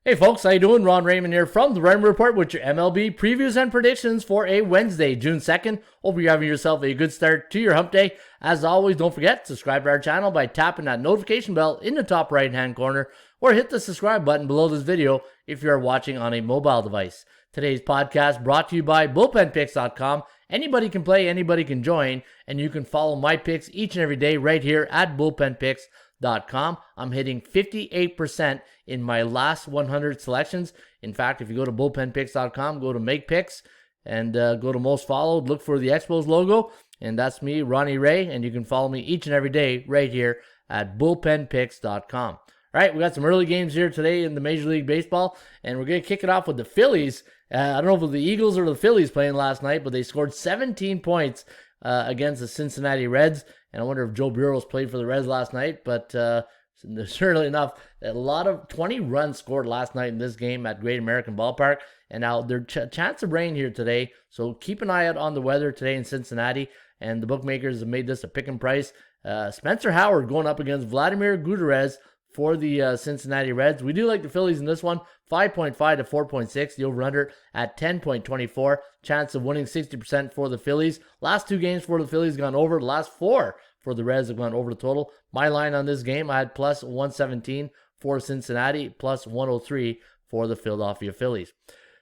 Hey folks, how you doing? Raymond here from the Raymond Report with your MLB previews and predictions for a Wednesday, June 2nd. Hope you're having yourself a good start to your hump day. As always, don't forget to subscribe to our channel by tapping that notification bell in the top right hand corner or hit the subscribe button below this video if you're watching on a mobile device. Today's podcast brought to you by BullpenPicks.com. Anybody can play, anybody can join, and you can follow my picks each and every day right here at BullpenPicks.com. I'm hitting 58% in my last 100 selections. In fact, if you go to bullpenpicks.com, go to make picks and go to most followed, look for the Expos logo, and that's me, Ronnie Ray, and you can follow me each and every day right here at bullpenpicks.com. All right, we got some early games here today in the Major League Baseball, and we're going to kick it off with the Phillies. I don't know if it was the Eagles or the Phillies playing last night, but they scored 17 points against the Cincinnati Reds. And I wonder if Joe Burrows played for the Reds last night, but certainly enough, a lot of 20 runs scored last night in this game at Great American Ballpark. And now there's chance of rain here today, so keep an eye out on the weather today in Cincinnati. And the bookmakers have made this a pick and price. Spencer Howard going up against Vladimir Gutierrez for the Cincinnati Reds. We do like the Phillies in this one, 5.5 to 4.6. The over-under at 10.24. Chance of winning 60% for the Phillies. Last two games for the Phillies gone over. The last four for the Reds have gone over the total. My line on this game, I had plus 117 for Cincinnati, plus 103 for the Philadelphia Phillies.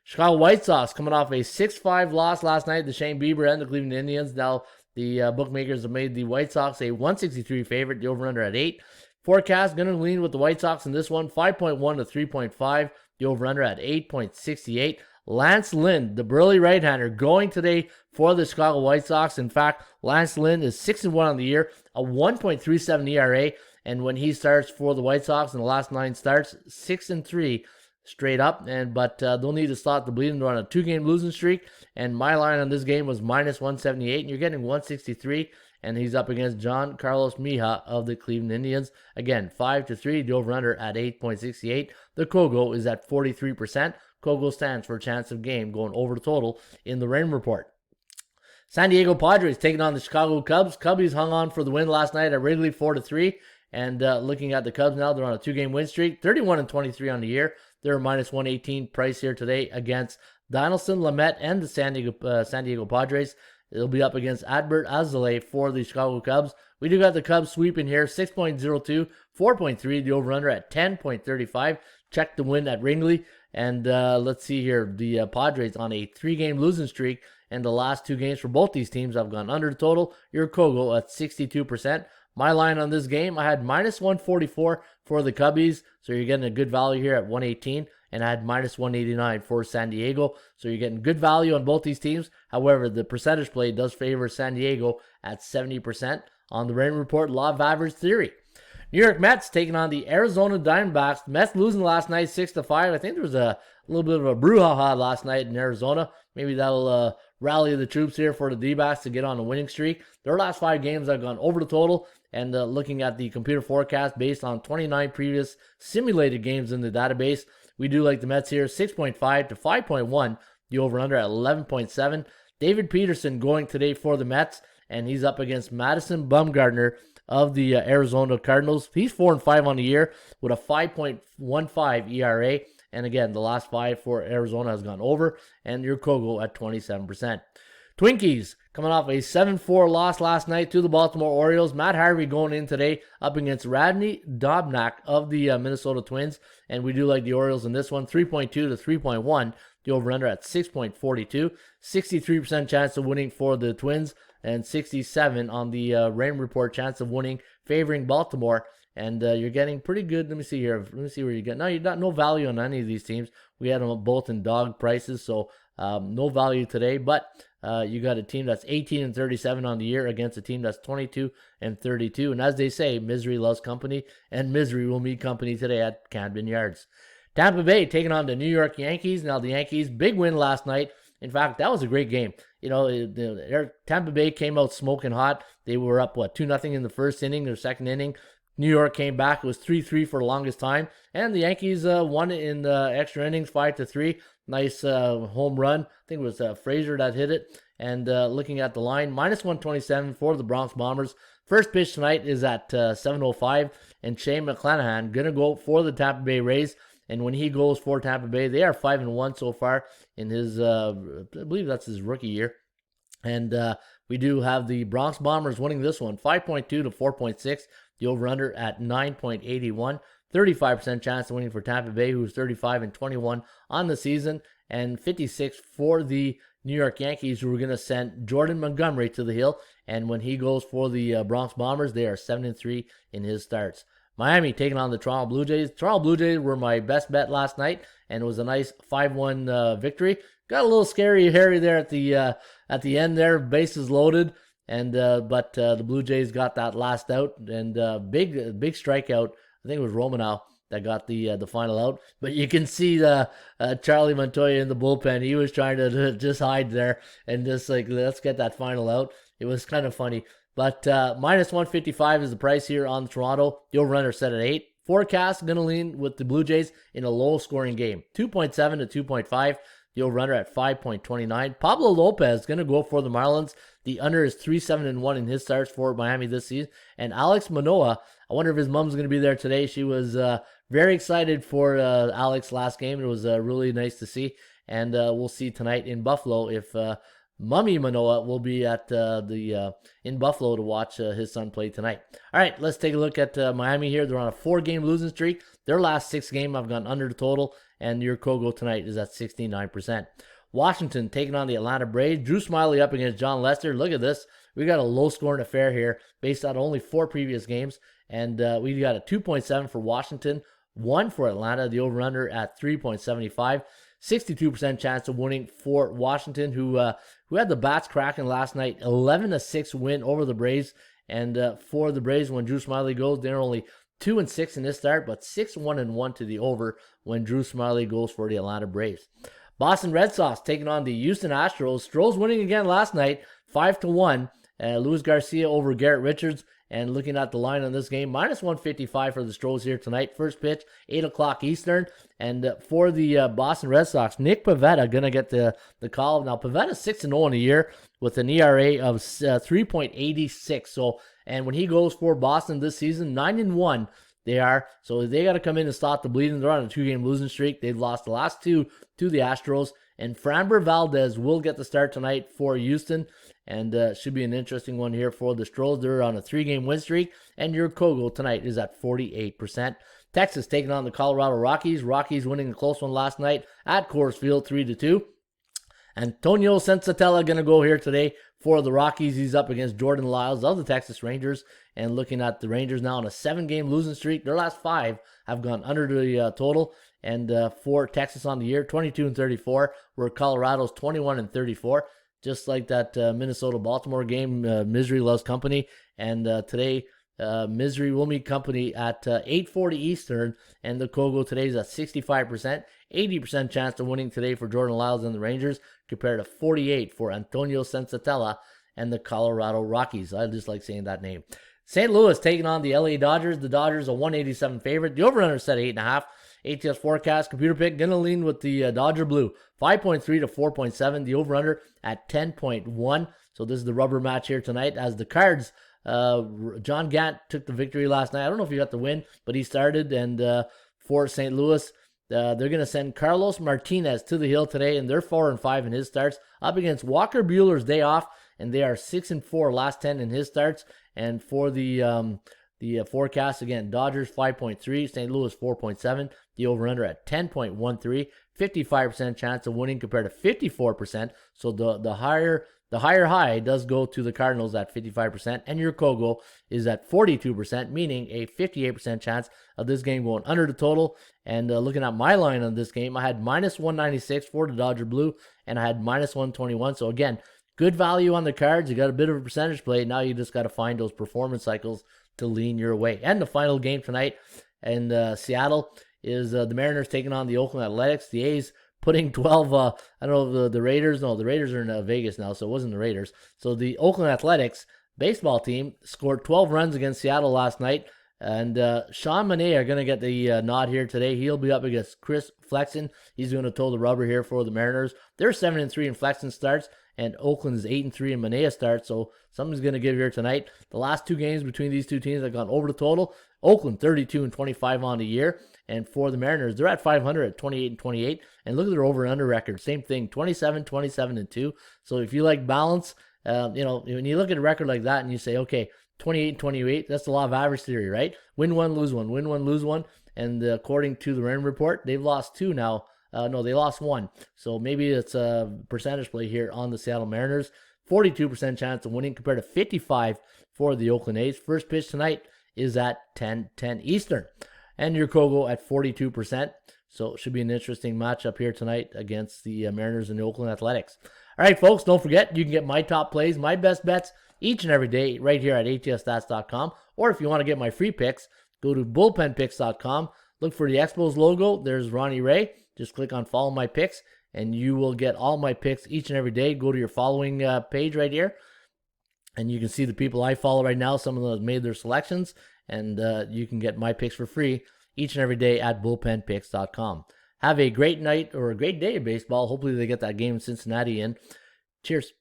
Chicago White Sox coming off a 6-5 loss last night to Shane Bieber and the Cleveland Indians. Now the bookmakers have made the White Sox a 163 favorite. The over-under at 8. Forecast going to lean with the White Sox in this one, 5.1 to 3.5. The over-under at 8.68. Lance Lynn, the burly right-hander, going today for the Chicago White Sox. In fact, Lance Lynn is 6-1 on the year, a 1.37 ERA, and when he starts for the White Sox in the last 9 starts, 6-3 straight up. But they'll need to stop the bleeding. They're on a 2-game losing streak, and my line on this game was minus 178, and you're getting 163. And he's up against John Carlos Mejia of the Cleveland Indians. Again, 5-3, the over-under at 8.68. The Kogo is at 43%. Kogo stands for chance of game going over the total in the rain report. San Diego Padres taking on the Chicago Cubs. Cubbies hung on for the win last night at Wrigley 4-3. And looking at the Cubs now, they're on a 2-game win streak, 31-23 on the year. They're minus 118 price here today against Dinelson Lamet and the San Diego Padres. It'll be up against Adbert Alzolay for the Chicago Cubs. We do got the Cubs sweeping here, 6.02, 4.3, the over-under at 10.35. Check the win at Wrigley. And let's see here, the Padres on a 3-game losing streak, and the last 2 games for both these teams have gone under the total. Your Kogo at 62%. My line on this game, I had minus 144 for the Cubbies, so you're getting a good value here at 118. And I had minus 189 for San Diego. So you're getting good value on both these teams. However, the percentage play does favor San Diego at 70% on the rain report law of average theory. New York Mets taking on the Arizona Diamondbacks. Mets losing last night 6-5. I think there was a little bit of a brouhaha last night in Arizona. Maybe that'll rally the troops here for the D-backs to get on a winning streak. Their last 5 games have gone over the total. And looking at the computer forecast based on 29 previous simulated games in the database, we do like the Mets here, 6.5 to 5.1. The over-under at 11.7. David Peterson going today for the Mets, and he's up against Madison Bumgarner of the Arizona Cardinals. He's 4-5 on the year with a 5.15 ERA. And again, the last 5 for Arizona has gone over, and your Kogo at 27%. Twinkies coming off a 7-4 loss last night to the Baltimore Orioles. Matt Harvey going in today up against Radney Dobnak of the Minnesota Twins. And we do like the Orioles in this one, 3.2 to 3.1. The over-under at 6.42. 63% chance of winning for the Twins, and 67 on the rain report chance of winning favoring Baltimore. And you're getting pretty good. Let me see here. Let me see where you get. No, you got no value on any of these teams. We had them both in dog prices, so no value today. But you got a team that's 18-37 on the year against a team that's 22-32. And as they say, misery loves company, and misery will meet company today at Camden Yards. Tampa Bay taking on the New York Yankees. Now the Yankees, big win last night. In fact, that was a great game. You know, Tampa Bay came out smoking hot. They were up, 2-0 in the first inning, their second inning. New York came back. It was 3-3 for the longest time. And the Yankees won it in the extra innings, 5-3. Nice home run. I think it was Frazier that hit it. And looking at the line, minus 127 for the Bronx Bombers. First pitch tonight is at 7:05. And Shane McClanahan going to go for the Tampa Bay Rays. And when he goes for Tampa Bay, they are 5-1 so far in his, I believe that's his rookie year. And we do have the Bronx Bombers winning this one, 5.2 to 4.6. The over-under at 9.81. 35% chance of winning for Tampa Bay, who's 35-21 on the season, and 56 for the New York Yankees, who are going to send Jordan Montgomery to the hill. And when he goes for the Bronx Bombers, they are 7-3 in his starts. Miami taking on the Toronto Blue Jays. Toronto Blue Jays were my best bet last night, and it was a nice 5-1 victory. Got a little scary, hairy there at the end there, bases loaded, and but the Blue Jays got that last out, and big strikeout. I think it was Romanow that got the final out. But you can see the Charlie Montoya in the bullpen. He was trying to just hide there and just like, let's get that final out. It was kind of funny. But minus 155 is the price here on Toronto. The over-under set at 8. Forecast going to lean with the Blue Jays in a low-scoring game. 2.7 to 2.5. The over-under at 5.29. Pablo Lopez going to go for the Marlins. The under is 3-7-1 in his starts for Miami this season. And Alex Manoah, I wonder if his mom's going to be there today. She was very excited for Alex last game. It was really nice to see. And we'll see tonight in Buffalo if Mummy Manoah will be at in Buffalo to watch his son play tonight. All right, let's take a look at Miami here. They're on a 4-game losing streak. Their last 6 games have gone under the total, and your Kogo tonight is at 69%. Washington taking on the Atlanta Braves. Drew Smyly up against John Lester. Look at this. We got a low-scoring affair here based on only 4 previous games, and we got a 2.7 for Washington, 1 for Atlanta. The over-under at 3.75. 62% chance of winning for Washington, who had the bats cracking last night. 11-6 win over the Braves. And for the Braves, when Drew Smyly goes, they're only 2-6 in this start, but 6-1-1 to the over when Drew Smyly goes for the Atlanta Braves. Boston Red Sox taking on the Houston Astros. Stros winning again last night, 5-1. Luis Garcia over Garrett Richards. And looking at the line on this game, minus 155 for the Stros here tonight. First pitch, 8 o'clock Eastern. And for the Boston Red Sox, Nick Pivetta going to get the call. Now, Pivetta's 6-0 in a year with an ERA of 3.86. So, and when he goes for Boston this season, 9-1 they are. So they got to come in and stop the bleeding. They're on a 2-game losing streak. They've lost the last 2 to the Astros. And Framber Valdez will get the start tonight for Houston. And should be an interesting one here for the Stros. They're on a 3-game win streak. And your Kogo tonight is at 48%. Texas taking on the Colorado Rockies. Rockies winning a close one last night at Coors Field, 3-2. Antonio Sensatella going to go here today for the Rockies. He's up against Jordan Lyles of the Texas Rangers. And looking at the Rangers now on a 7-game losing streak. Their last 5 have gone under the total. And for Texas on the year, 22-34, where Colorado's 21-34. Just like that Minnesota-Baltimore game, misery loves company. And today, misery will meet company at 8:40 Eastern. And the Kogo today is at 65%. 80% chance of winning today for Jordan Lyles and the Rangers, compared to 48 for Antonio Sensatella and the Colorado Rockies. I just like saying that name. St. Louis taking on the LA Dodgers. The Dodgers are 187 favorite. The over-under set 8.5. ATS forecast, computer pick, going to lean with the Dodger Blue. 5.3 to 4.7. The over-under at 10.1. So this is the rubber match here tonight as the Cards. John Gant took the victory last night. I don't know if he got the win, but he started. And for St. Louis, they're going to send Carlos Martinez to the hill today, and they're 4-5 in his starts, up against Walker Buehler's day off, and they are 6-4 last 10 in his starts. And for the forecast, again, Dodgers 5.3, St. Louis 4.7, the over-under at 10.13, 55% chance of winning compared to 54%. So the higher high does go to the Cardinals at 55%, and your Kogo is at 42%, meaning a 58% chance of this game going under the total. And looking at my line on this game, I had minus 196 for the Dodger Blue, and I had minus 121. So again, good value on the Cards. You got a bit of a percentage play. Now you just got to find those performance cycles to lean your way. And the final game tonight in Seattle is the Mariners taking on the Oakland Athletics. The A's putting 12, I don't know, the Raiders. No, the Raiders are in Vegas now, so it wasn't the Raiders. So the Oakland Athletics baseball team scored 12 runs against Seattle last night. And Sean Manaea are going to get the nod here today. He'll be up against Chris Flexen. He's going to toe the rubber here for the Mariners. They're 7-3 in Flexen starts, and Oakland is 8-3 in Manaea starts. So something's going to give here tonight. The last 2 games between these two teams have gone over the total. Oakland 32-25 on the year, And for the Mariners, they're at 500 at 28-28. And look at their over and under record. Same thing, 27-27-2. So if you like balance, when you look at a record like that and you say, okay, 28-28, that's the law of average theory, right? Win one, lose one, win one, lose one. And according to the Raymond report, they've lost 2 now. No, they lost 1. So maybe it's a percentage play here on the Seattle Mariners. 42% chance of winning compared to 55 for the Oakland A's. First pitch tonight is at 10:10 Eastern. And your Kogo at 42%. So it should be an interesting matchup here tonight against the Mariners and the Oakland Athletics. All right, folks, don't forget, you can get my top plays, my best bets each and every day right here at atsstats.com. Or if you want to get my free picks, go to bullpenpicks.com. Look for the Expos logo. There's Ronnie Ray. Just click on follow my picks, and you will get all my picks each and every day. Go to your following page right here, and you can see the people I follow right now. Some of them have made their selections, and you can get my picks for free each and every day at bullpenpicks.com. Have a great night or a great day of baseball. Hopefully they get that game in Cincinnati in. Cheers.